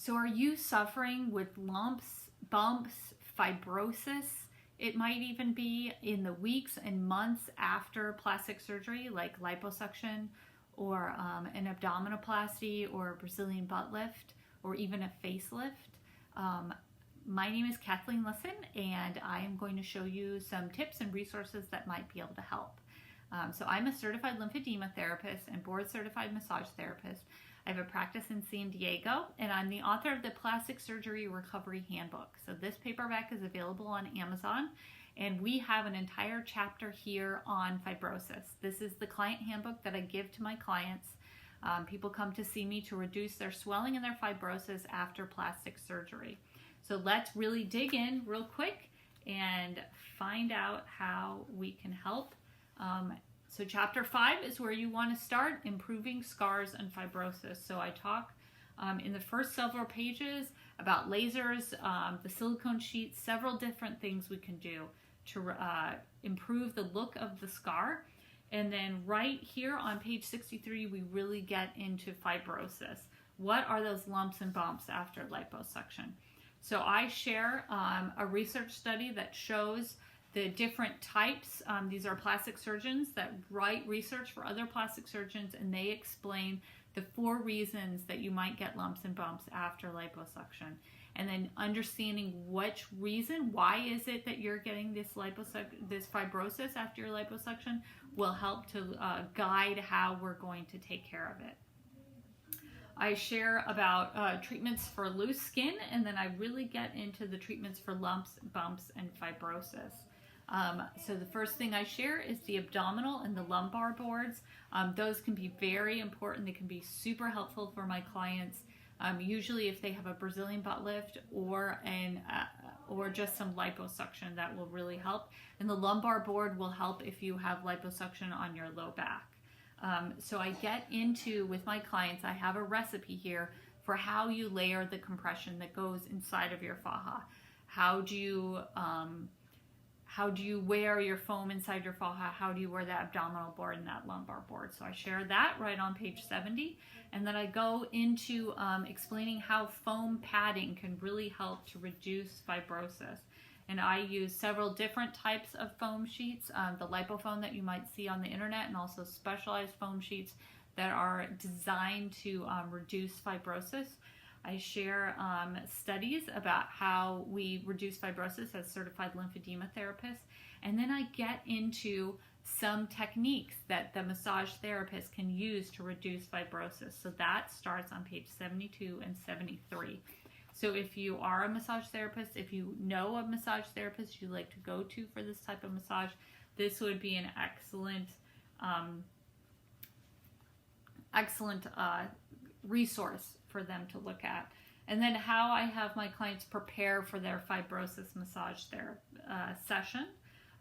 So are you suffering with lumps, bumps, fibrosis? It might even be in the weeks and months after plastic surgery, like liposuction or an abdominoplasty or a Brazilian butt lift or even a facelift. My name is Kathleen Lisson, and I am going to show you some tips and resources that might be able to help. So I'm a certified lymphedema therapist and board certified massage therapist. I have a practice in San Diego, and I'm the author of the Plastic Surgery Recovery Handbook. So this paperback is available on Amazon, and we have an entire chapter here on fibrosis. This is the client handbook that I give to my clients. People come to see me to reduce their swelling and their fibrosis after plastic surgery. So let's really dig in real quick and find out how we can help. So chapter 5 is where you want to start, improving scars and fibrosis. So I talk in the first several pages about lasers, the silicone sheets, several different things we can do to improve the look of the scar. And then right here on page 63, we really get into fibrosis. What are those lumps and bumps after liposuction? So I share a research study that shows the different types. These are plastic surgeons that write research for other plastic surgeons, and they explain the 4 reasons that you might get lumps and bumps after liposuction. And then understanding which reason, why is it that you're getting this fibrosis after your liposuction, will help to guide how we're going to take care of it. I share about treatments for loose skin, and then I really get into the treatments for lumps, bumps, and fibrosis. So the first thing I share is the abdominal and the lumbar boards. Those can be very important. They can be super helpful for my clients. Usually if they have a Brazilian butt lift or just some liposuction, that will really help. And the lumbar board will help if you have liposuction on your low back. So I get into, with my clients, I have a recipe here for how you layer the compression that goes inside of your faja. How do you wear your foam inside your faja? How do you wear that abdominal board and that lumbar board? So I share that right on page 70. And then I go into explaining how foam padding can really help to reduce fibrosis. And I use several different types of foam sheets, the lipofoam that you might see on the internet, and also specialized foam sheets that are designed to reduce fibrosis. I share studies about how we reduce fibrosis as certified lymphedema therapists. And then I get into some techniques that the massage therapist can use to reduce fibrosis. So that starts on page 72 and 73. So if you are a massage therapist, if you know a massage therapist you'd like to go to for this type of massage, this would be an excellent resource for them to look at. And then how I have my clients prepare for their fibrosis massage session.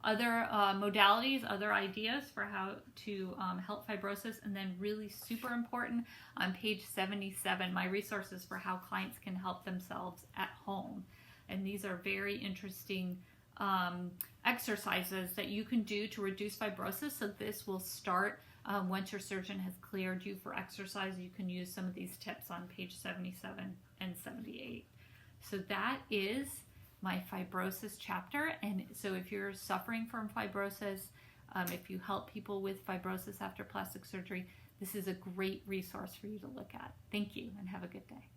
Other modalities, other ideas for how to help fibrosis, and then really super important on page 77, my resources for how clients can help themselves at home. And these are very interesting exercises that you can do to reduce fibrosis. So this will start once your surgeon has cleared you for exercise. You can use some of these tips on page 77 and 78. So that is my fibrosis chapter. And so if you're suffering from fibrosis, if you help people with fibrosis after plastic surgery, this is a great resource for you to look at. Thank you, and have a good day.